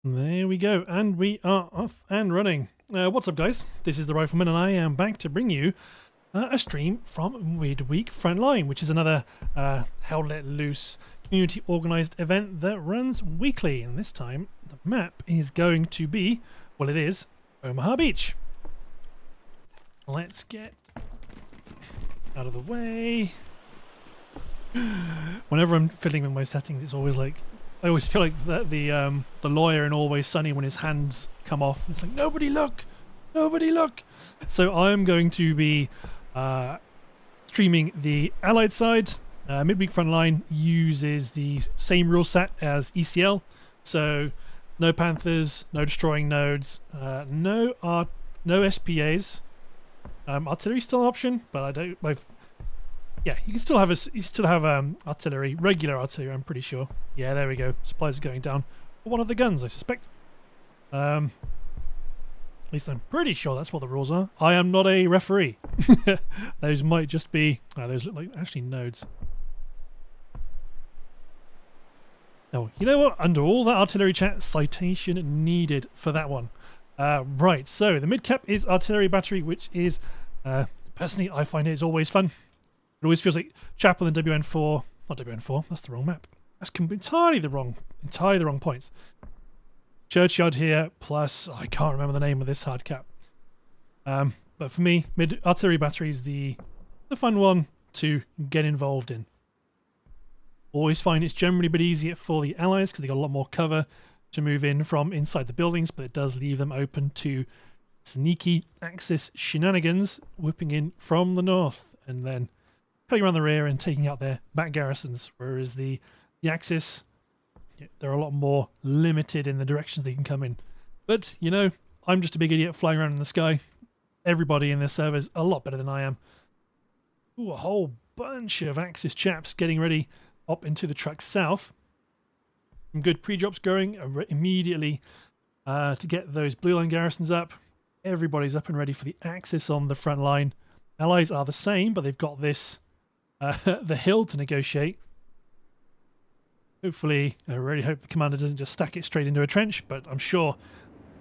There we go, and we are off and running. What's up, guys? This is the Rifleman, and I am back to bring you a stream from Midweek Frontline, which is another Hell Let Loose community-organised event that runs weekly. And this time, the map is going to be, well, it is Omaha Beach. Let's get out of the way. Whenever I'm fiddling with my settings, it's always like, I always feel like the lawyer in Always Sunny when his hands come off. It's like, nobody look! Nobody look! So I'm going to be streaming the Allied side. Midweek Frontline uses the same rule set as ECL. So no Panthers, no destroying nodes, no SPAs. Artillery's still an option, but yeah, you can still have artillery, regular artillery, I'm pretty sure. Yeah, there we go. Supplies are going down for one of the guns, I suspect. At least I'm pretty sure that's what the rules are. I am not a referee. Those might just be... those look like actually nodes. Oh, you know what? Under all that artillery chat, citation needed for that one. Right, so the MidCap is artillery battery, which is... personally, I find it is always fun. It always feels like Chapel and WN4, not WN4, that's the wrong map. That's entirely the wrong points. Churchyard here, plus I can't remember the name of this hard cap. But for me, artillery battery is the fun one to get involved in. Always find it's generally a bit easier for the allies because they got a lot more cover to move in from inside the buildings, but it does leave them open to sneaky Axis shenanigans whipping in from the north and then cutting around the rear and taking out their back garrisons, whereas the Axis, they're a lot more limited in the directions they can come in. But, you know, I'm just a big idiot flying around in the sky. Everybody in this server is a lot better than I am. Ooh, a whole bunch of Axis chaps getting ready up into the truck south. Some good pre-drops going immediately to get those blue line garrisons up. Everybody's up and ready for the Axis on the front line. Allies are the same, but they've got this the hill to negotiate. Hopefully, I really hope the commander doesn't just stack it straight into a trench, but I'm sure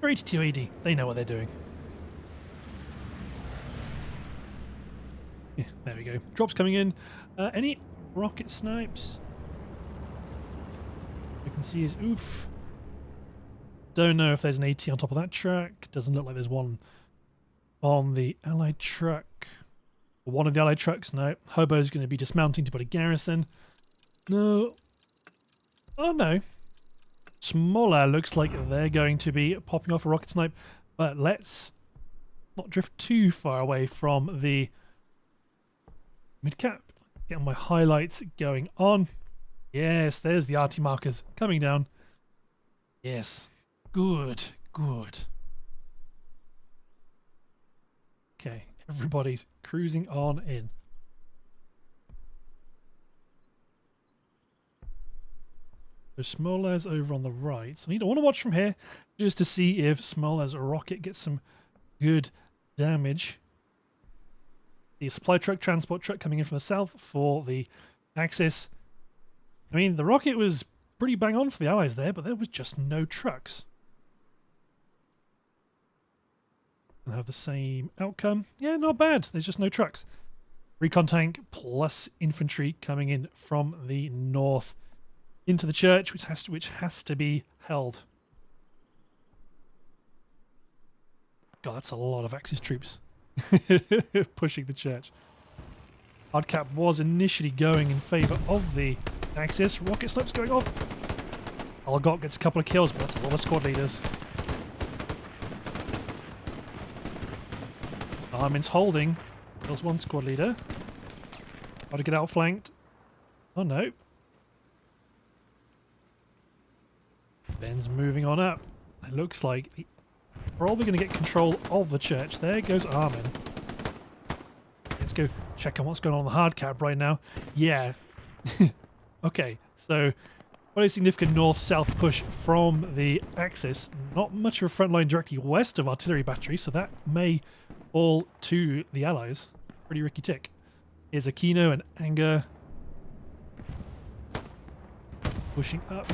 for 82 AD, they know what they're doing. Yeah, there we go. Drops coming in. Any rocket snipes? I can see is oof. Don't know if there's an AT on top of that truck. Doesn't look like there's one on the Allied truck. One of the Allied trucks. No. Hobo's going to be dismounting to put a garrison. No. Oh no. Smaller looks like they're going to be popping off a rocket snipe. But let's not drift too far away from the MidCap. Getting my highlights going on. Yes, there's the Arty markers coming down. Yes. Good. Good. Okay. Everybody's cruising on in. So Smoller's over on the right. So I want to watch from here just to see if Smoller's rocket gets some good damage. The supply truck, transport truck coming in from the south for the Axis. I mean, the rocket was pretty bang on for the Allies there, but there was just no trucks. And have the same outcome. Yeah, not bad. There's just no trucks. Recon tank plus infantry coming in from the north into the church, which has to be held. God, that's a lot of Axis troops pushing the church. Hardcap was initially going in favour of the Axis. Rocket snipes going off. Algot gets a couple of kills, but that's a lot of squad leaders. Armin's holding. Kills one squad leader. Got to get outflanked. Oh no. Ben's moving on up. It looks like he's probably going to get control of the church. There goes Armin. Let's go check on what's going on in the hard cap right now. Yeah. Okay, so quite a significant north-south push from the Axis. Not much of a front line directly west of artillery battery, so that may fall to the Allies. Pretty ricky tick. Here's Aquino and Anger pushing up.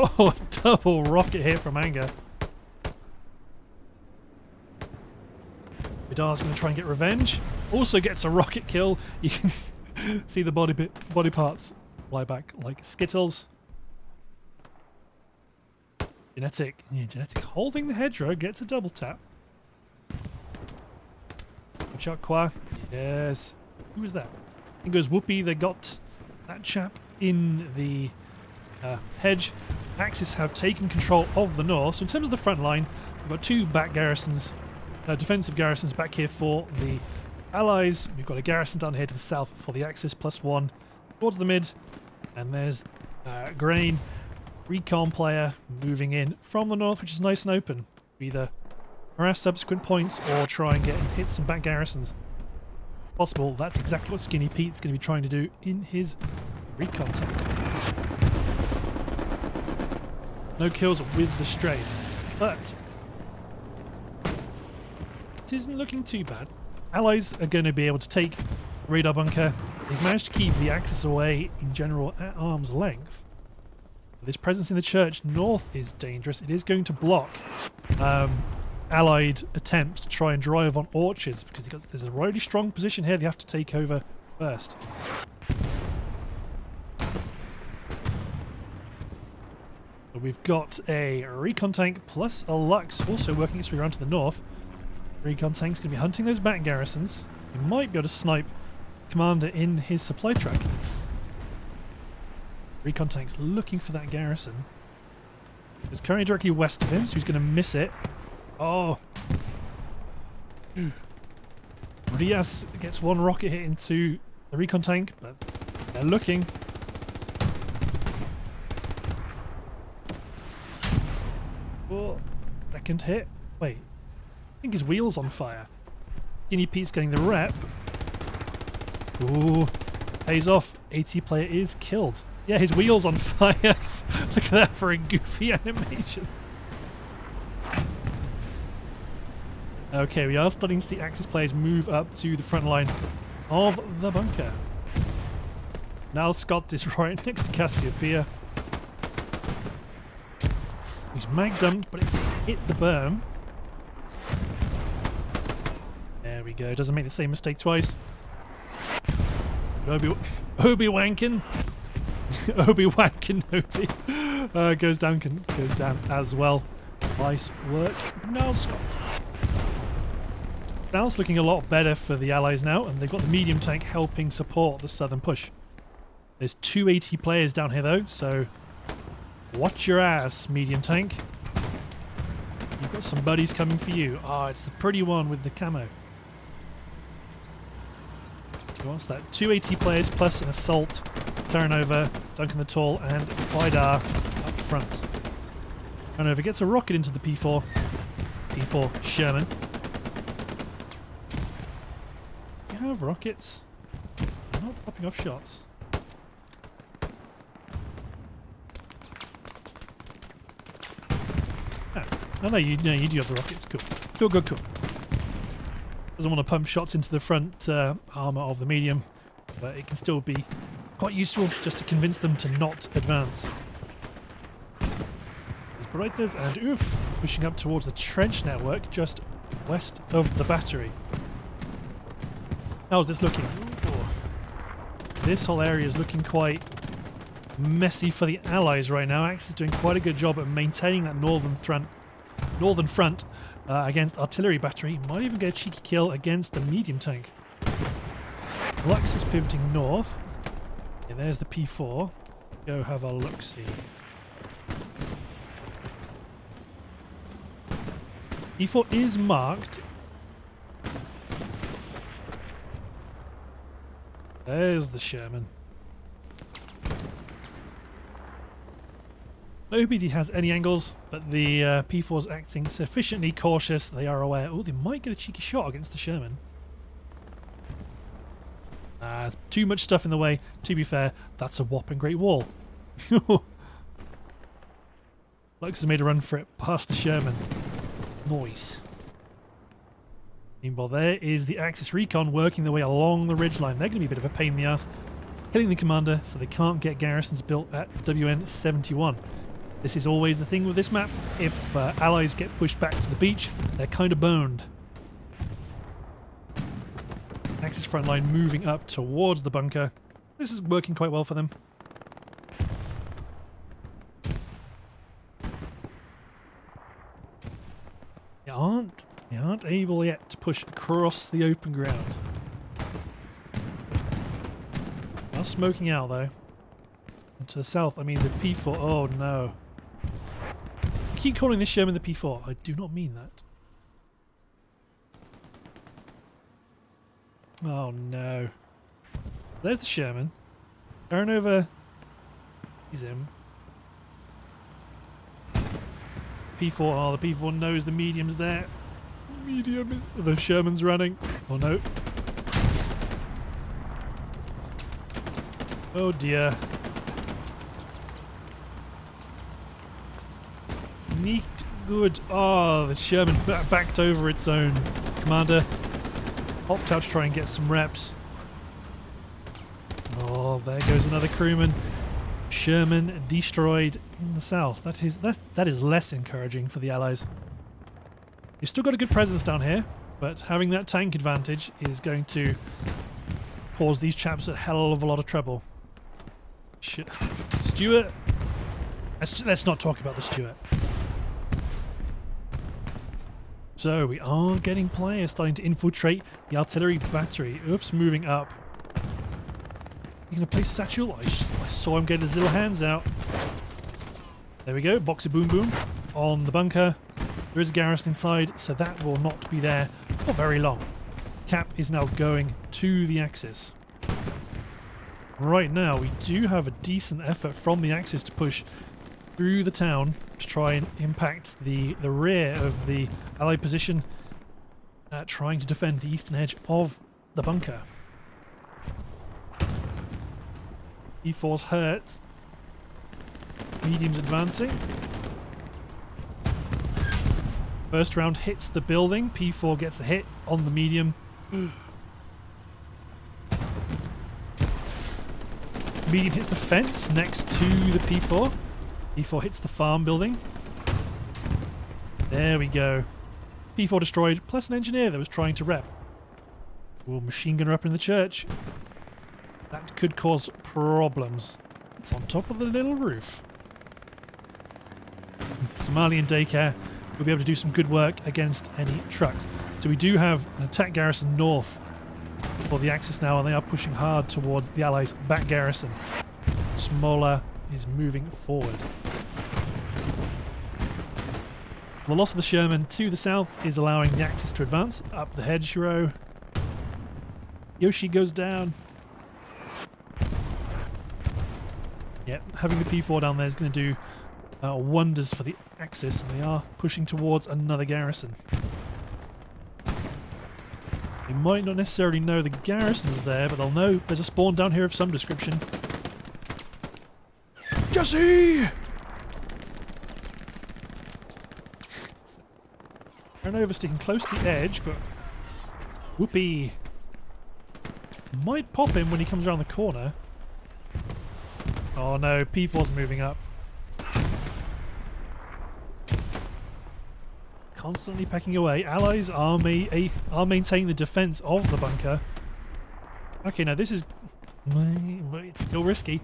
Oh, double rocket hit from Anger. Vidar's going to try and get revenge. Also gets a rocket kill. You can see the body parts fly back like Skittles. Genetic holding the hedgerow, gets a double tap. Watch out, Qua. Yes. Who was that? In goes Whoopi. They got that chap in the hedge. Axis have taken control of the north. So in terms of the front line, we've got two back garrisons, defensive garrisons back here for the Allies. We've got a garrison down here to the south for the Axis, +1 towards the mid. And there's Grain, recon player moving in from the north, which is nice and open. Either harass subsequent points or try and get hit some back garrisons. Possible. That's exactly what Skinny Pete's going to be trying to do in his recon tank. No kills with the strafe, but it isn't looking too bad. Allies are going to be able to take the radar bunker. They've managed to keep the Axis away in general at arm's length. This presence in the church north is dangerous. It is going to block Allied attempts to try and drive on orchards because there's a really strong position here they have to take over first. So we've got a recon tank plus a Lux also working its way around to the north. Recon tank's going to be hunting those back garrisons. He might be able to snipe Commander in his supply truck. Recon tank's looking for that garrison. It's currently directly west of him, so he's going to miss it. Oh! Rias gets one rocket hit into the recon tank, but they're looking. Oh, second hit. Wait, I think his wheel's on fire. Skinny Pete's getting the rep. Ooh, pays off. AT player is killed. Yeah, his wheel's on fire. Look at that for a goofy animation. Okay, we are starting to see Axis players move up to the front line of the bunker. Now Scott is right next to Cassiopeia. He's mag dumped, but it's hit the berm. There we go. Doesn't make the same mistake twice. Obi-Wankin. Obi-Wan Kenobi goes down as well. Nice work. Now Scott. Now it's looking a lot better for the Allies now, and they've got the medium tank helping support the southern push. There's 2 AT players down here though, so watch your ass, medium tank. You've got some buddies coming for you. Ah, it's the pretty one with the camo. So what's that? 2 AT players plus an assault, Terranova, Duncan the Tall, and Vidar up front. Terranova gets a rocket into the P4. P4 Sherman. You have rockets. They're not popping off shots. No, you do have the rockets. Cool. Cool. Doesn't want to pump shots into the front armor of the medium, but it can still be quite useful just to convince them to not advance. There's Breiters and Oof pushing up towards the trench network just west of the battery. How's this looking? Ooh. This whole area is looking quite messy for the Allies right now. Axis is doing quite a good job at maintaining that northern front against artillery battery. Might even get a cheeky kill against the medium tank. Lux is pivoting north. Yeah, there's the P4. Go have a look-see. P4 is marked. There's the Sherman. Nobody has any angles, but the P4's acting sufficiently cautious. They are aware. Oh, they might get a cheeky shot against the Sherman. Too much stuff in the way. To be fair, that's a whopping great wall. Lux has made a run for it past the Sherman. Nice. Meanwhile, there is the Axis recon working their way along the ridgeline. They're going to be a bit of a pain in the ass, killing the commander, so they can't get garrisons built at WN 71. This is always the thing with this map. If allies get pushed back to the beach, they're kind of boned. Axis front line moving up towards the bunker. This is working quite well for them. They aren't able yet to push across the open ground. They are smoking out though. And to the south, I mean the P4. Oh no. I keep calling this Sherman the P4. I do not mean that. Oh no. There's the Sherman. Turn over. He's him. P4. Oh, the P4 knows the medium's there. Medium is. The Sherman's running. Oh no. Oh dear. Neat. Good. Oh, the Sherman backed over its own commander. Hopped out to try and get some reps. Oh, there goes another crewman. Sherman destroyed in the south. That is less encouraging for the Allies. You've still got a good presence down here, but having that tank advantage is going to cause these chaps a hell of a lot of trouble. Stuart. Let's not talk about the Stuart. So we are getting players starting to infiltrate the artillery battery. Oof's moving up. You gonna place a satchel? I saw him get his little hands out. There we go. Boxer boom boom on the bunker. There is a garrison inside, so that will not be there for very long. Cap is now going to the Axis. Right now, we do have a decent effort from the Axis to push through the town to try and impact the rear of the Allied position, trying to defend the eastern edge of the bunker. E4's hurt. Medium's advancing. First round hits the building. P4 gets a hit on the medium. Medium hits the fence next to the P4. P4 hits the farm building. There we go. P4 destroyed, plus an engineer that was trying to rep. Ooh, machine gunner up in the church. That could cause problems. It's on top of the little roof. Somalian daycare will be able to do some good work against any trucks. So we do have an attack garrison north for the Axis now, and they are pushing hard towards the Allies' back garrison. Smoller is moving forward. The loss of the Sherman to the south is allowing the Axis to advance up the hedgerow. Yoshi goes down. Yep, having the P4 down there is going to do wonders for the Axis, and they are pushing towards another garrison. They might not necessarily know the garrison's there, but they'll know there's a spawn down here of some description. Jesse! Turnover sticking close to the edge, but whoopee. Might pop him when he comes around the corner. Oh no, P4's moving up. Constantly pecking away. Allies are maintaining the defense of the bunker. Okay, now this is... it's still risky.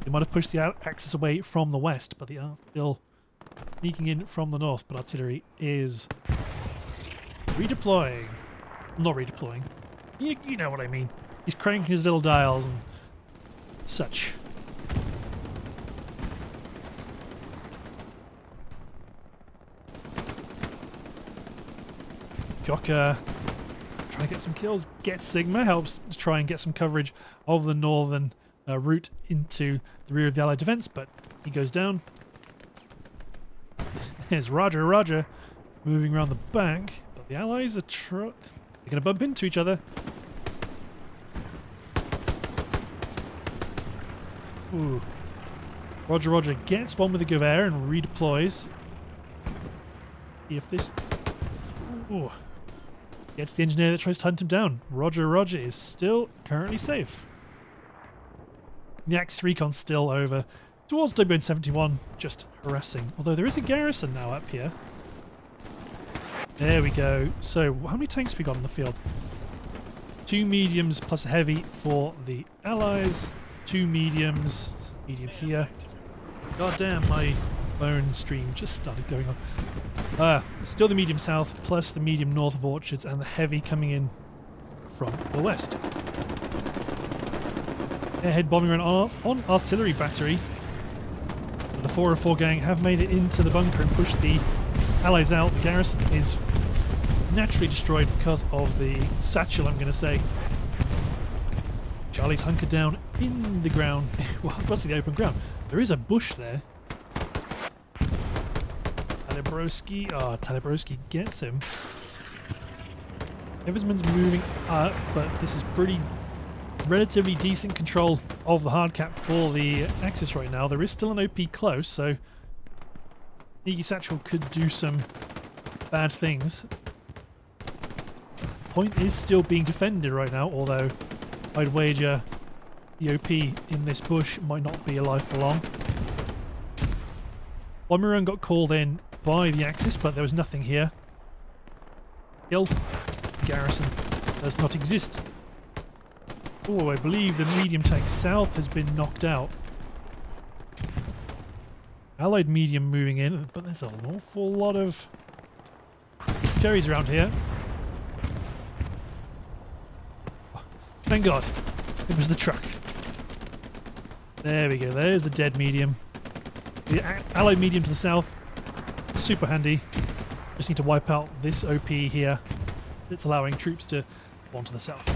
They might have pushed the Axis away from the west, but they are still sneaking in from the north. But artillery is redeploying. Not redeploying. You know what I mean. He's cranking his little dials and such. Jocker trying to get some kills. Get Sigma helps to try and get some coverage of the northern route into the rear of the Allied defense, but he goes down. There's Roger moving around the back, but the Allies are they're going to bump into each other. Ooh. Roger gets one with a Gewehr and redeploys. See if this... Ooh. Gets the engineer that tries to hunt him down. Roger is still currently safe. The Axis recon's still over towards WN71, just harassing. Although there is a garrison now up here. There we go. So, how many tanks have we got in the field? 2 mediums plus a heavy for the Allies. 2 mediums. Medium here. God damn, my phone stream just started going on. Still the medium south, plus the medium north of Orchards, and the heavy coming in from the west. Airhead bombing run on artillery battery. The 404 gang have made it into the bunker and pushed the Allies out. The garrison is naturally destroyed because of the satchel, I'm going to say. Charlie's hunkered down in the ground. Well, what's the open ground? There is a bush there. Talibroski gets him. Eversman's moving up, but this is pretty relatively decent control of the hard cap for the Axis right now. There is still an OP close, so Iggy Satchel could do some bad things. Point is still being defended right now, although I'd wager the OP in this bush might not be alive for long. Bombing run got called in by the Axis, but there was nothing here. Kill. Garrison does not exist. Oh, I believe the medium tank south has been knocked out. Allied medium moving in, but there's an awful lot of cherries around here. Thank God. It was the truck. There we go. There's the dead medium. The Allied medium to the south. Super handy. Just need to wipe out this OP here. It's allowing troops to go on to the south.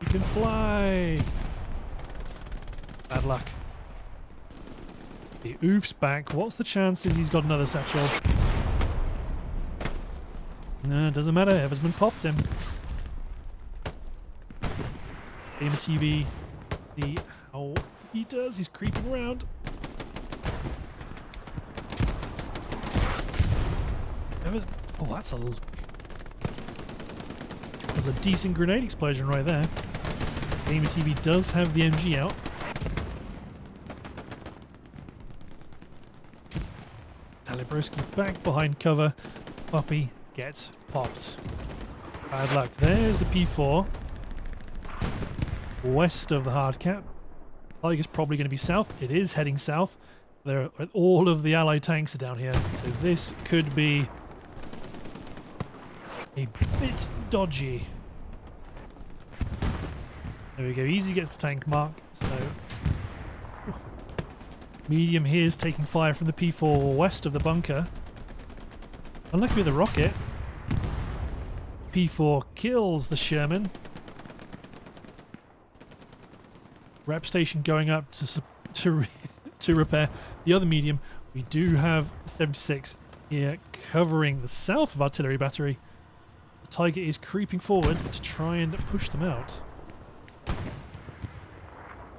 You can fly! Bad luck. The oof's back. What's the chances he's got another satchel? No, it doesn't matter. Eversman popped him. Gamer TV. See how he does. He's creeping around. Oh, that's a... There's a decent grenade explosion right there. Gamer TV does have the MG out. Talibroski back behind cover. Puppy gets popped. Bad luck. There's the P4. West of the hard cap. Tiger's probably going to be south. It is heading south. There, all of the Allied tanks are down here, so this could be a bit dodgy. There we go. Easy gets the tank mark. So medium here is taking fire from the P4 west of the bunker. Unlucky with the rocket. P4 kills the Sherman. Rep station going up to repair the other medium. We do have the 76 here covering the south of artillery battery. The Tiger is creeping forward to try and push them out.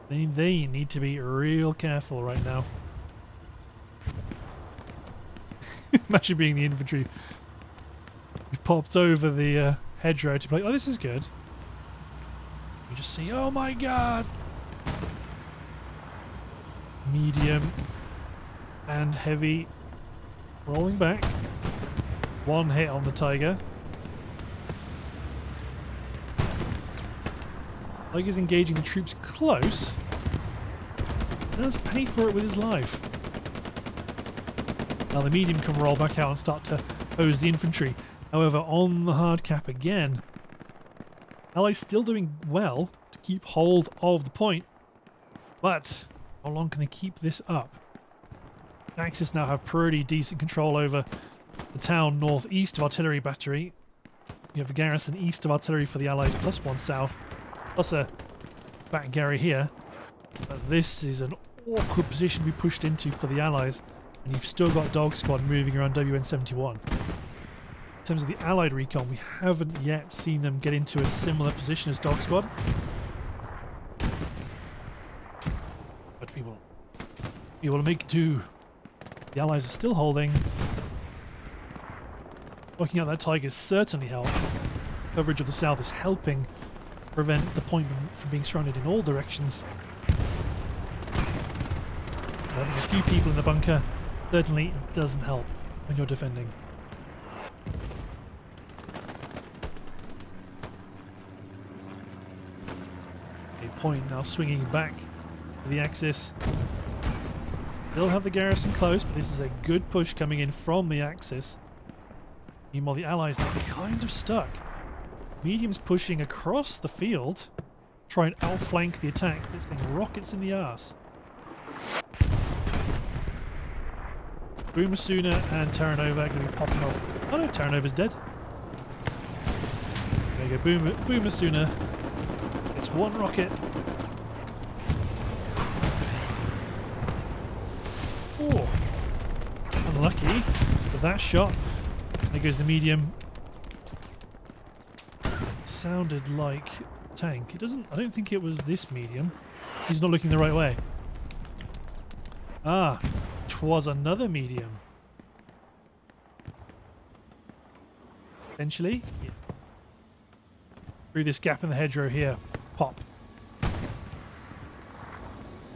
They need to be real careful right now. Imagine being the infantry. We've popped over the hedgerow to be like, oh, this is good. You just see, oh my god! Medium and heavy rolling back. One hit on the Tiger. Tiger's engaging the troops close. Does pay for it with his life. Now the medium can roll back out and start to pose the infantry. However, on the hard cap again, Allies still doing well to keep hold of the point, but how long can they keep this up? Axis now have pretty decent control over the town northeast of artillery battery. You have a garrison east of artillery for the Allies, plus one south, plus a back Gary here. But this is an awkward position to be pushed into for the Allies, and you've still got Dog Squad moving around WN71. In terms of the Allied recon, we haven't yet seen them get into a similar position as Dog Squad. But we will make do. The Allies are still holding. Looking at that Tiger certainly helped. Coverage of the south is helping prevent the point from being surrounded in all directions. Having a few people in the bunker certainly doesn't help when you're defending. A point now swinging back to the axis. Still have the garrison close, but this is a good push coming in from the axis. Meanwhile, the allies, they're kind of stuck. Medium's pushing across the field, try and outflank the attack, but it's getting rockets in the arse. Boomer Sooner and Terranova are going to be popping off. Oh no, Terranova's dead. There you go, Boomer Sooner. It's one rocket. Oh, unlucky with that shot. There goes the medium. Sounded like tank. It doesn't. I don't think it was this medium. He's not looking the right way. Ah, 'twas another medium. Potentially, yeah. Through this gap in the hedgerow here. Pop.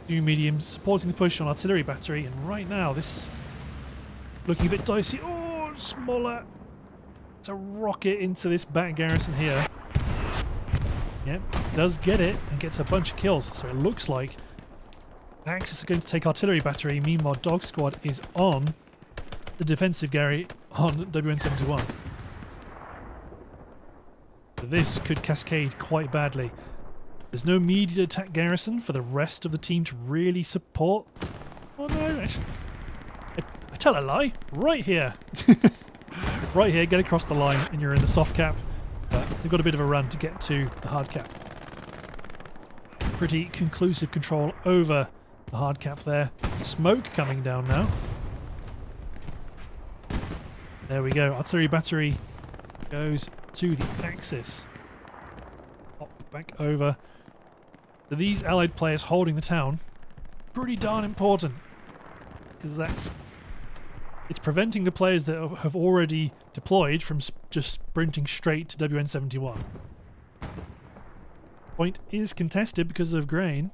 Two mediums supporting the push on artillery battery, and right now this looking a bit dicey. Oh, smaller. It's a rocket into this back garrison here. Yep, does get it and gets a bunch of kills. So it looks like Axis are going to take artillery battery. Meanwhile, Dog Squad is on the defensive Gary on WN71. So this could cascade quite badly. There's no immediate attack garrison for the rest of the team to really support. Oh no, actually, I tell a lie. Right here. Right here, get across the line and you're in the soft cap. But they've got a bit of a run to get to the hard cap. Pretty conclusive control over the hard cap there. Smoke coming down now. There we go. Artillery battery goes to the axis. Hop back over. So these allied players holding the town, pretty darn important. Because it's preventing the players that have already deployed from just sprinting straight to WN71. Point is contested because of grain.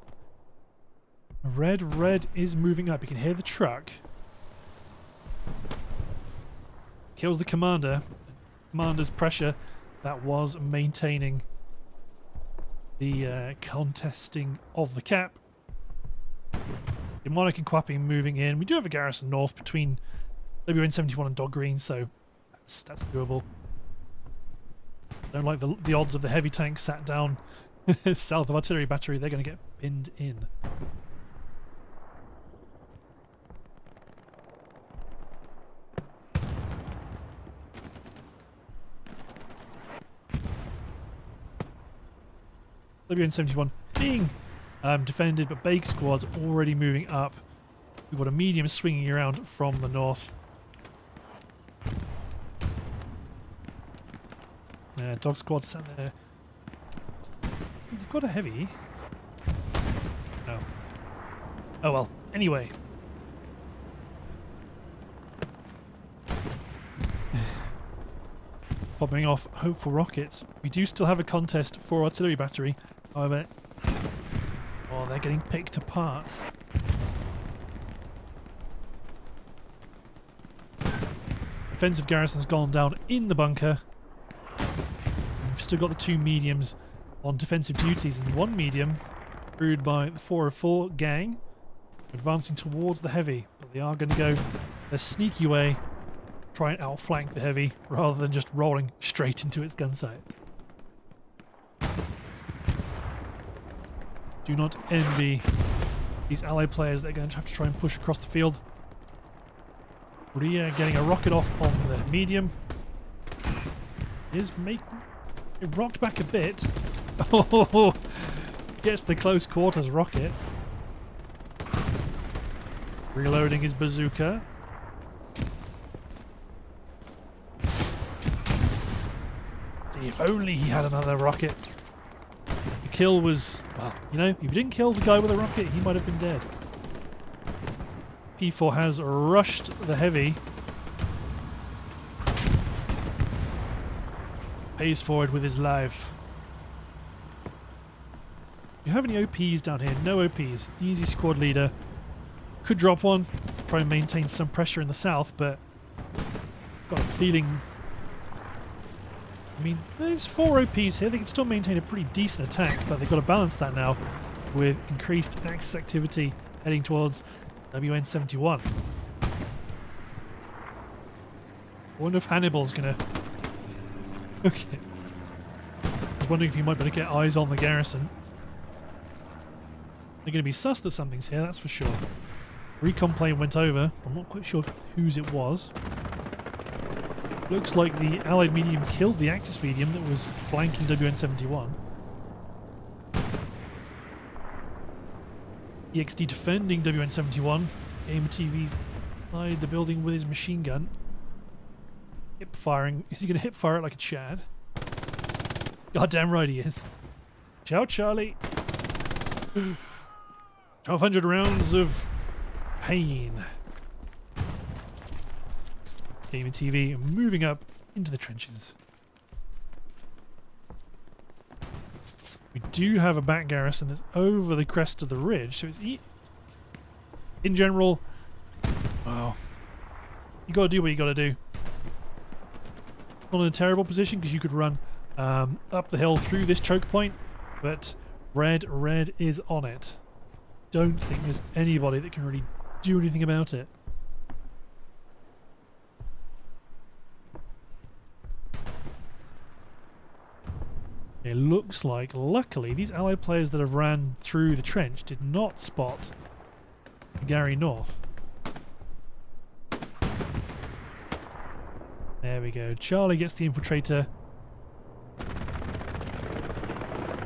Red is moving up. You can hear the truck. Kills the commander. Commander's pressure that was maintaining the contesting of the cap. Demonic and Quapping moving in. We do have a garrison north between WN71 and Dog Green, so that's doable. Don't like the odds of the heavy tank sat down south of artillery battery. They're going to get pinned in. WN71 being defended, but Bake Squad's already moving up. We've got a medium swinging around from the north. Dog Squad sat there. They've got a heavy. No. Oh well. Anyway. Popping off hopeful rockets. We do still have a contest for artillery battery. However, oh, they're getting picked apart. Defensive garrison's gone down in the bunker. We've still got the two mediums on defensive duties, and one medium crewed by the 404 gang advancing towards the heavy, but they are going to go a sneaky way, try and outflank the heavy rather than just rolling straight into its gun sight. Do not envy these allied players that are going to have to try and push across the field. Ria getting a rocket off on the medium. Is making it rocked back a bit. Oh, gets the close quarters rocket. Reloading his bazooka. See, if only he had another rocket. The kill was, well, you know, if you didn't kill the guy with a rocket, he might have been dead. P4 has rushed the heavy. Pays forward with his life. Do you have any OPs down here? No OPs. Easy squad leader. Could drop one. Try and maintain some pressure in the south, but got a feeling... I mean, there's 4 OPs here. They can still maintain a pretty decent attack, but they've got to balance that now with increased Axis activity heading towards WN71. I wonder if Hannibal's gonna... Okay. I was wondering if you might better get eyes on the garrison. They're going to be sus that something's here, that's for sure. Recon plane went over. I'm not quite sure whose it was. Looks like the Allied medium killed the Axis medium that was flanking WN71. EXD defending WN71. Gamer TV's inside the building with his machine gun. Hip firing. Is he going to hip fire it like a Chad? Goddamn right he is. Ciao, Charlie. 1,200 rounds of pain. Gamer TV moving up into the trenches. We do have a back garrison that's over the crest of the ridge, so it's in general, well, you got to do what you got to do. Not in a terrible position because you could run up the hill through this choke point, but red is on it. Don't think there's anybody that can really do anything about it. It looks like, luckily, these Allied players that have ran through the trench did not spot Gary North. There we go. Charlie gets the infiltrator.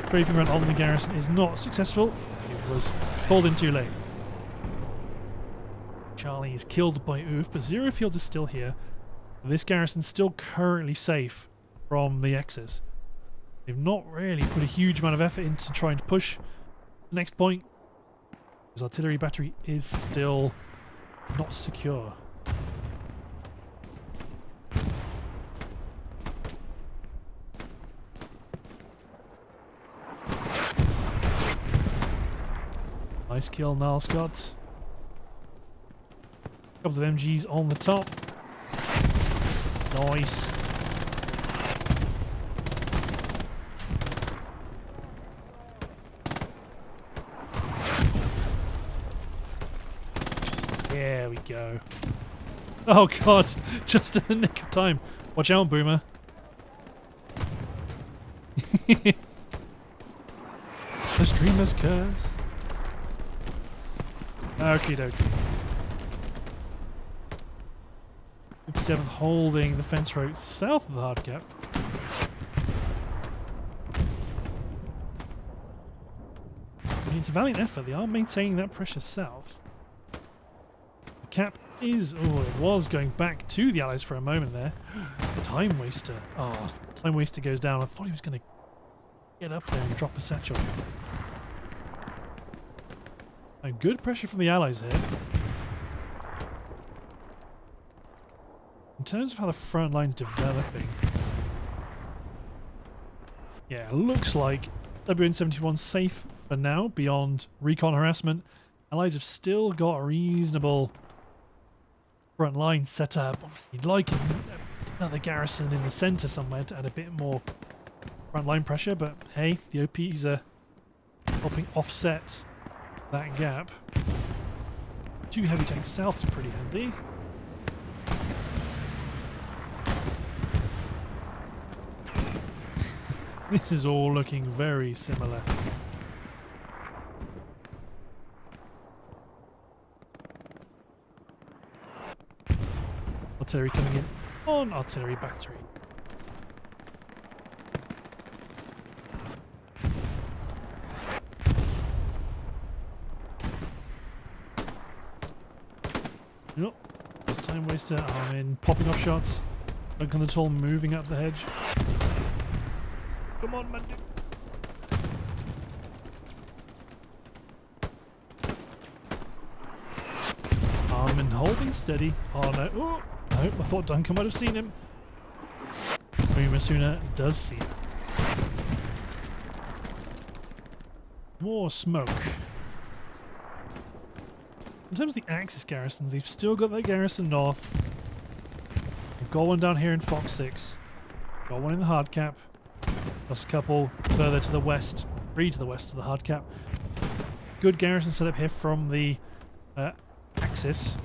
Strafing run on the garrison is not successful. It was called in too late. Charlie is killed by Oof, but Zero Field is still here. This garrison's still currently safe from the X's. They've not really put a huge amount of effort into trying to push the next point. His artillery battery is still not secure. Nice kill, Niall Scott. Couple of MGs on the top. Nice. There we go. Oh god, just in the nick of time. Watch out, Boomer. The streamer's curse. Okie dokie. 57th holding the fence road south of the hard cap. I mean, it's a valiant effort. They are maintaining that pressure south. The cap is... oh, it was going back to the Allies for a moment there. Time waster. Oh, time waster goes down. I thought he was going to get up there and drop a satchel. And good pressure from the Allies here. In terms of how the front line's developing, yeah, it looks like WN71's safe for now, beyond recon harassment. Allies have still got a reasonable front line set up. Obviously, you'd like another garrison in the centre somewhere to add a bit more front line pressure, but hey, the OPs are helping offset that gap. 2 heavy tanks south is pretty handy. This is all looking very similar. Artillery coming in on artillery battery. Nope. There's time waster. I'm in popping off shots. Look on the tall moving up the hedge. Come on, man. Armin holding steady. Oh no. Oh, no, I thought Duncan might have seen him. Umasuna does see him. More smoke. In terms of the Axis garrisons, they've still got their garrison north. They've got one down here in Fox 6. Got one in the hard cap. Plus a couple further to the west. 3 to the west of the hard cap. Good garrison set up here from the Axis.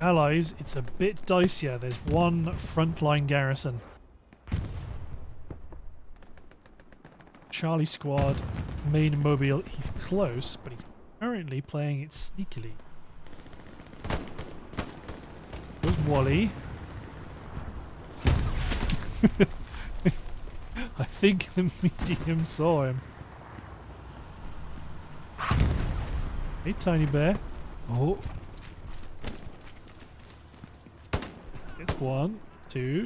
Allies, it's a bit dicier. There's one frontline garrison. Charlie Squad, main mobile. He's close, but he's currently playing it sneakily. There's Wally. I think the medium saw him. Hey, tiny bear. Oh. It's 1, 2.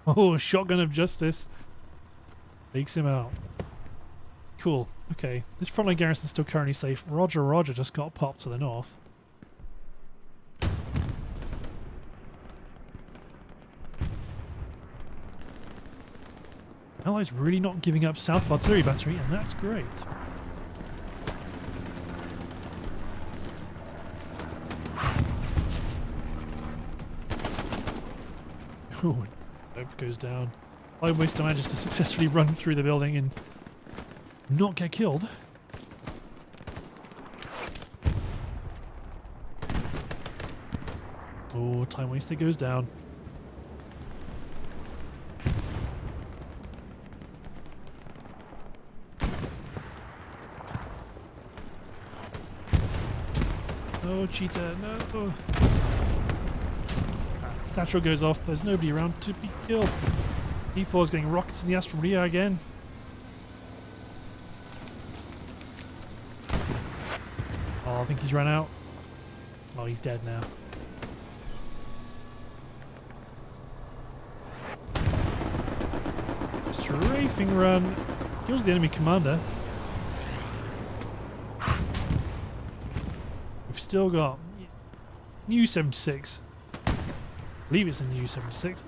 Oh, shotgun of justice. Takes him out. Cool. Okay. This frontline garrison's still currently safe. Roger, Roger just got popped to the north. Allies really not giving up South Artillery Battery, and that's great. Oh, hope goes down. Live Waster manages to successfully run through the building and not get killed. Oh, Time Waster goes down. Oh, cheetah, no. Satchel goes off, there's nobody around to be killed. P4 is getting rockets in the ass from Ria again. Oh, I think he's run out. Oh, he's dead now. Strafing run. Kills the enemy commander. We've still got new 76. I believe it's a new 76.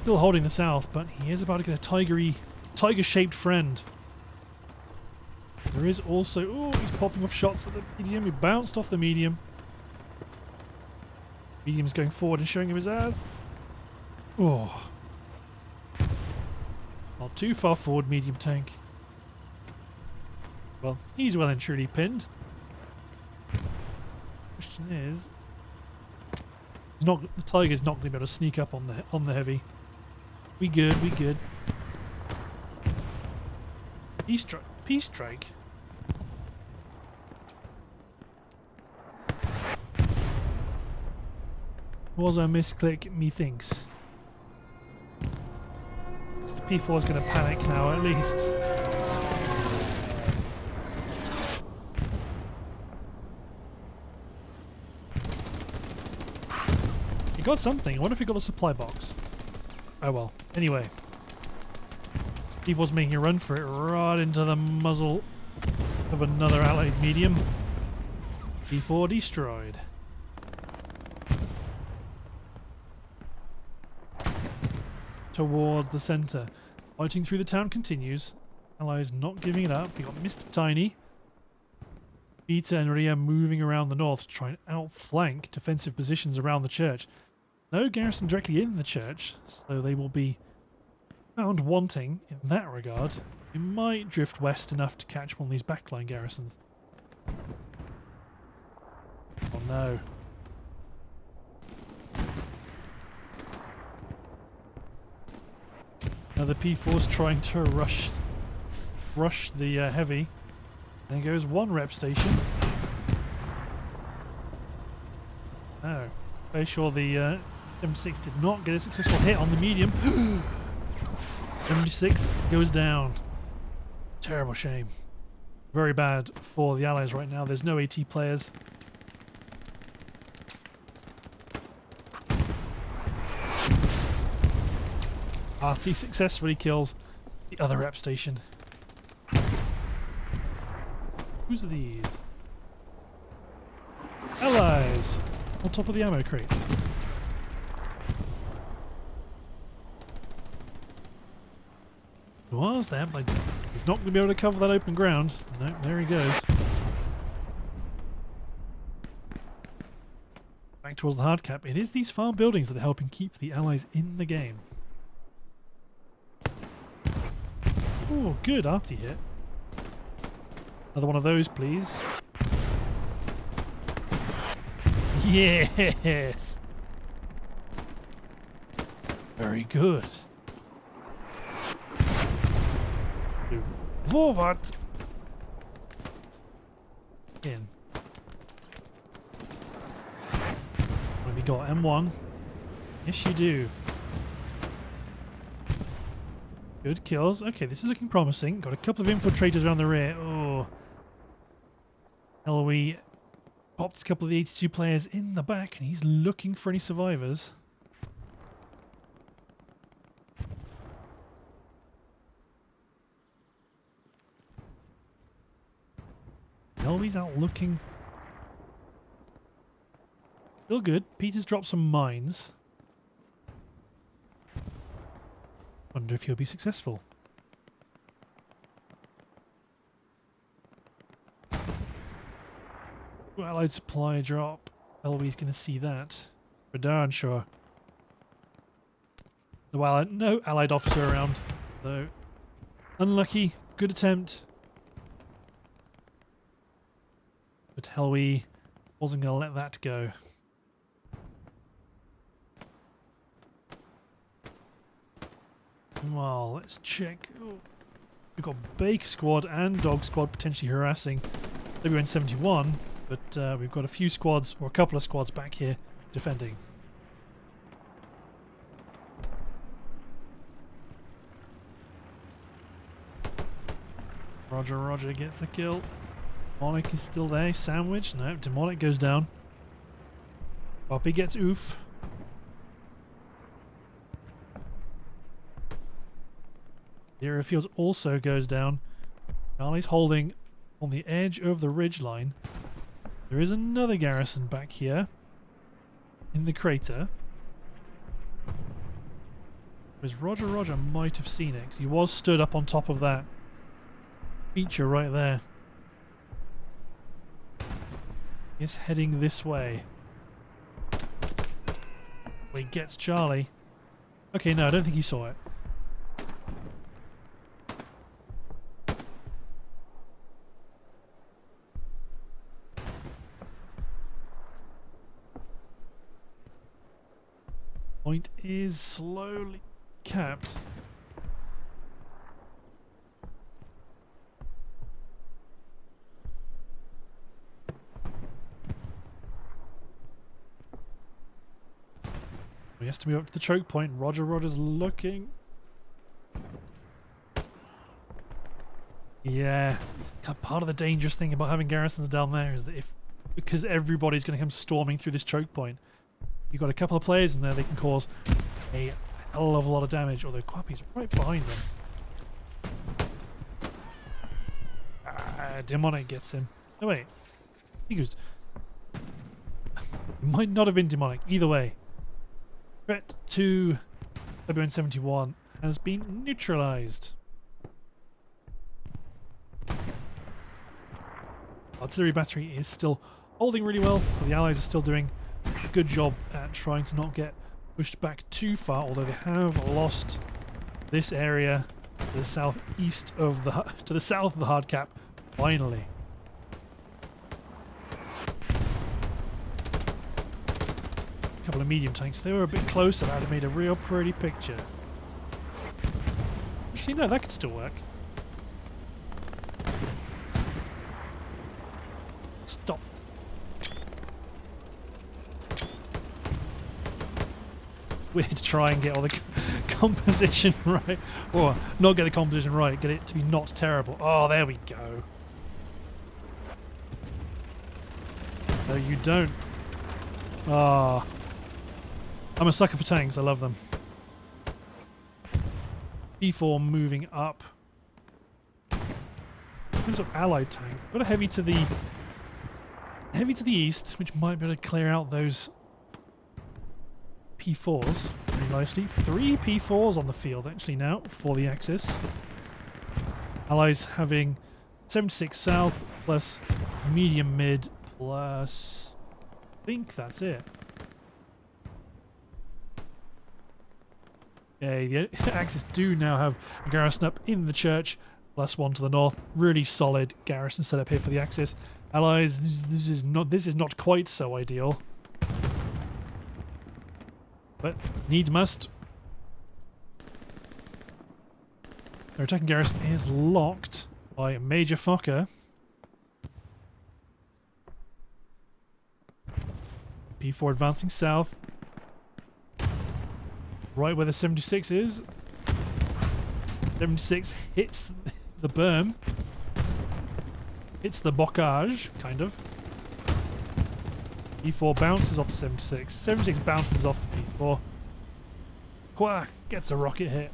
Still holding the south, but he is about to get a tiger-shaped friend. There is also... Oh, he's popping off shots at the medium. He bounced off the medium. Medium's going forward and showing him his ass. Oh. Not too far forward, medium tank. Well, he's well and truly pinned. Question is... the Tiger's not going to be able to sneak up on the heavy. We good, we good. Peace strike. Was a misclick, methinks. The P4 is going to panic now, at least. He got something. I wonder if he got a supply box. Oh well. Anyway. P4's making a run for it right into the muzzle of another allied medium. P4 destroyed. Towards the centre. Fighting through the town continues. Allies not giving it up. We got Mr. Tiny. Peter and Ria moving around the north to try and outflank defensive positions around the church. No garrison directly in the church, so they will be found wanting in that regard. We might drift west enough to catch one of these backline garrisons. Oh no. Now the P4's trying to rush the heavy. There goes one rep station. No. Very sure the M6 did not get a successful hit on the medium. M6 goes down. Terrible shame. Very bad for the Allies right now. There's no AT players. Arty successfully kills the other rep station. Who's these? Allies! On top of the ammo crate. was there, but he's not going to be able to cover that open ground. No, there he goes. Back towards the hard cap. It is these farm buildings that are helping keep the Allies in the game. Oh, good Arty hit. Another one of those, please. Yes! Very good. Forward! In. What have you got? M1? Yes, you do. Good kills. Okay, this is looking promising. Got a couple of infiltrators around the rear. Oh. LOE popped a couple of the 82 players in the back, and he's looking for any survivors. LOE's out looking. Still good. Peter's dropped some mines. Wonder if he'll be successful. Allied supply drop. LOE's going to see that. For darn sure. No allied officer around. So, unlucky. Good attempt. But LOE wasn't going to let that go. Well, let's check. Oh, we've got Bake Squad and Dog Squad potentially harassing WN71, but we've got a few squads, or a couple of squads back here defending. Roger, Roger gets a kill. Demonic is still there. Sandwich. No, Demonic goes down. Poppy gets oof. The airfield also goes down. Charlie's holding on the edge of the ridgeline. There is another garrison back here in the crater. Whereas Roger might have seen it, because he was stood up on top of that feature right there. He's heading this way. Well, he gets Charlie. Okay, no, I don't think he saw it. Point is slowly capped. He has to move up to the choke point. Roger's looking. Yeah, part of the dangerous thing about having garrisons down there is that because everybody's going to come storming through this choke point, you've got a couple of players in there, they can cause a hell of a lot of damage, although Quappy's right behind them. Demonic gets him. No, wait. He goes... It might not have been Demonic. Either way. Threat to WN71 has been neutralized. Artillery battery is still holding really well, but the Allies are still doing a good job at trying to not get pushed back too far, although they have lost this area to the southeast of the south of the hard cap, finally. A couple of medium tanks. If they were a bit closer, that would have made a real pretty picture. Actually, no, that could still work. Stop. Weird to try and get all the composition right. Or not get the composition right, get it to be not terrible. Oh, there we go. No, you don't. Ah. I'm a sucker for tanks, I love them. P4 moving up. In terms of allied tanks, they've got a heavy to the east, which might be able to clear out those P4s pretty nicely. 3 P4s on the field actually now for the Axis. Allies having 76 south plus medium mid plus... I think that's it. Yeah, the Axis do now have a garrison up in the church, plus one to the north. Really solid garrison set up here for the Axis. Allies, this is not quite so ideal. But needs must. Their attacking garrison is locked by Major Fokker. P4 advancing south. Right where the 76 is. 76 hits the berm. Hits the bocage, kind of. P4 bounces off the 76. 76 bounces off the P4. Quah gets a rocket hit.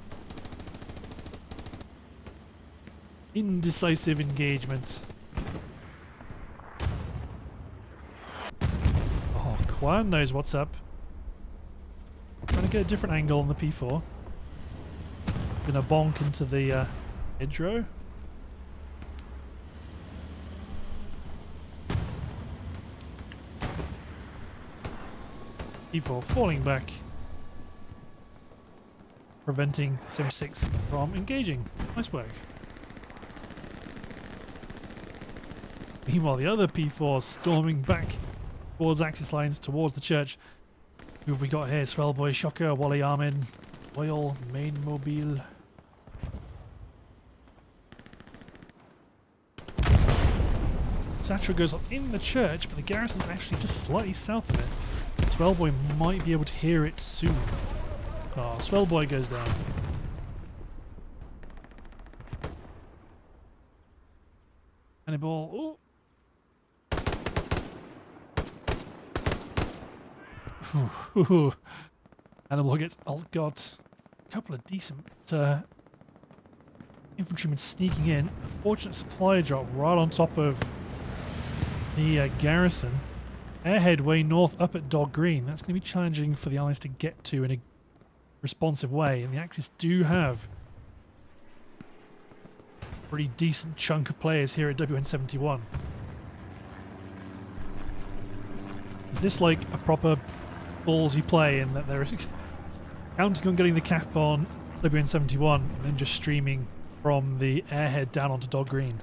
Indecisive engagement. Oh, Quan knows what's up. Trying to get a different angle on the P4. Gonna bonk into the edge row. P4 falling back. Preventing 76 from engaging. Nice work. Meanwhile, the other P4 storming back towards Axis lines, towards the church. Who have we got here? Swellboy, Shocker, Wally Armin, Oil, Main Mobile. Satchel goes up in the church, but the garrison's actually just slightly south of it. Swellboy might be able to hear it soon. Oh, Swellboy goes down. Hannibal. Oh. Hannibal gets got a couple of decent infantrymen sneaking in. Unfortunate supply drop right on top of the garrison. Airhead way north up at Dog Green. That's going to be challenging for the Allies to get to in a responsive way. And the Axis do have a pretty decent chunk of players here at WN71. Is this like a proper ballsy play in that they're counting on getting the cap on WN71 and then just streaming from the airhead down onto Dog Green?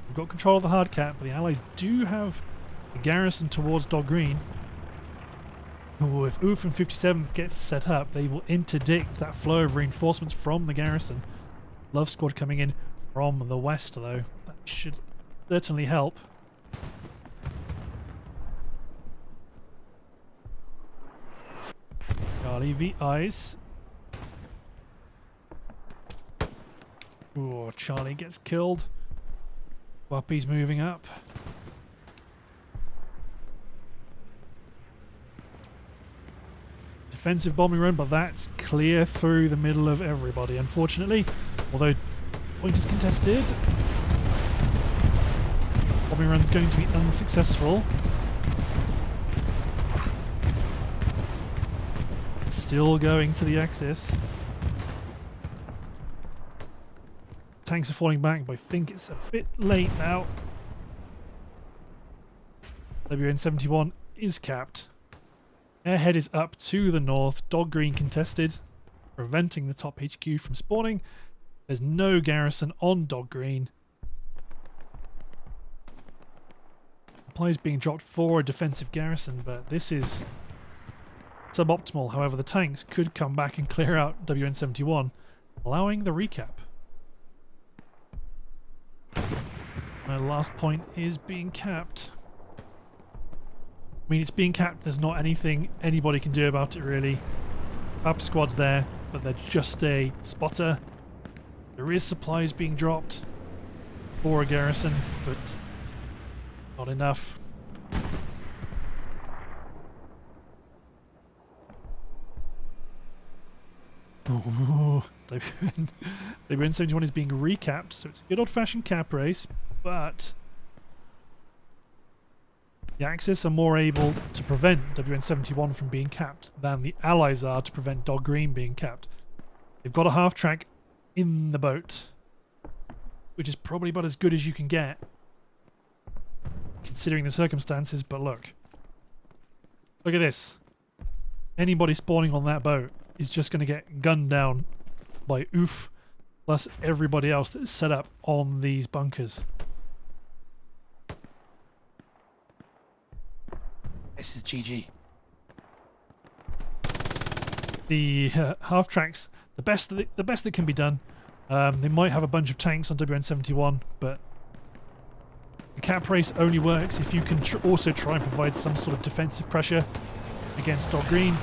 We've got control of the hard cap, but the Allies do have a garrison towards Dog Green. Ooh, if Oof and 57th gets set up, they will interdict that flow of reinforcements from the garrison. Love Squad coming in from the west, though. That should certainly help. Charlie v Ice. Ooh, Charlie gets killed. Wappy's moving up. Defensive bombing run, but that's clear through the middle of everybody, unfortunately. Although point is contested. Bombing run's going to be unsuccessful. Still going to the Axis. Tanks are falling back, but I think it's a bit late now. WN71 is capped. Airhead is up to the north. Dog Green contested, preventing the top HQ from spawning. There's no garrison on Dog Green. Supplies being dropped for a defensive garrison, but this is suboptimal. However, the tanks could come back and clear out WN71, allowing the recap. My last point is being capped. I mean, it's being capped. There's not anything anybody can do about it, really. Up squad's there, but they're just a spotter. There is supplies being dropped for a garrison, but not enough. Ooh, WN71 is being recapped, so it's a good old-fashioned cap race, but the Axis are more able to prevent WN71 from being capped than the Allies are to prevent Dog Green being capped. They've got a half-track in the boat, which is probably about as good as you can get, considering the circumstances. But look at this. Anybody spawning on that boat is just going to get gunned down by oof, plus everybody else that's set up on these bunkers. This is GG. The half tracks, the best that can be done. They might have a bunch of tanks on WN71, but the cap race only works if you can also try and provide some sort of defensive pressure against Dog Green.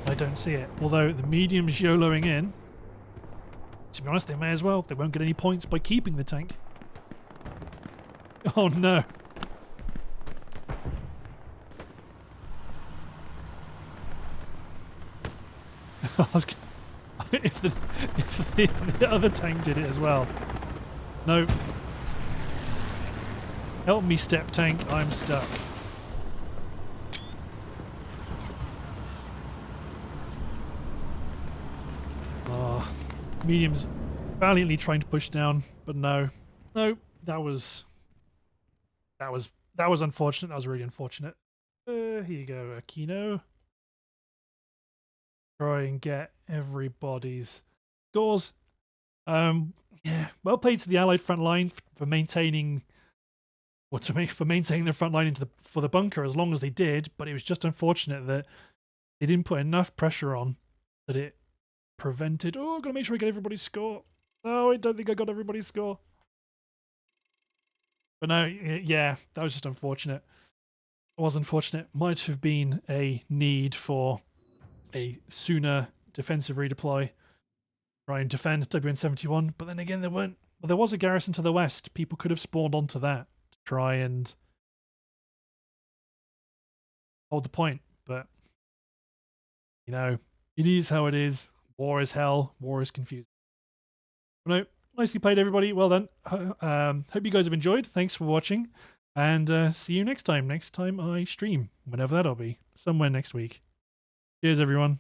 I don't see it. Although the mediums YOLOing in, to be honest, they may as well. They won't get any points by keeping the tank. Oh no. if the other tank did it as well. No. Help me, step tank. I'm stuck. Oh, mediums valiantly trying to push down, but no, that was unfortunate. That was really unfortunate. Here you go, Aquino. Try and get everybody's scores. Yeah, well played to the Allied front line for maintaining, for maintaining the front line for the bunker as long as they did. But it was just unfortunate that they didn't put enough pressure on that it prevented. Oh, I've got to make sure I get everybody's score. Oh, I don't think I got everybody's score. But no, yeah, that was just unfortunate. It was unfortunate. Might have been a need for a sooner defensive redeploy, try and defend WN71, but then again there weren't. Well, there was a garrison to the west. People could have spawned onto that to try and hold the point, but you know, it is how it is. War is hell. War is confusing. But no, nicely played, everybody. Well done. Hope you guys have enjoyed. Thanks for watching, and see you next time. Next time I stream, whenever that'll be, somewhere next week. Cheers, everyone.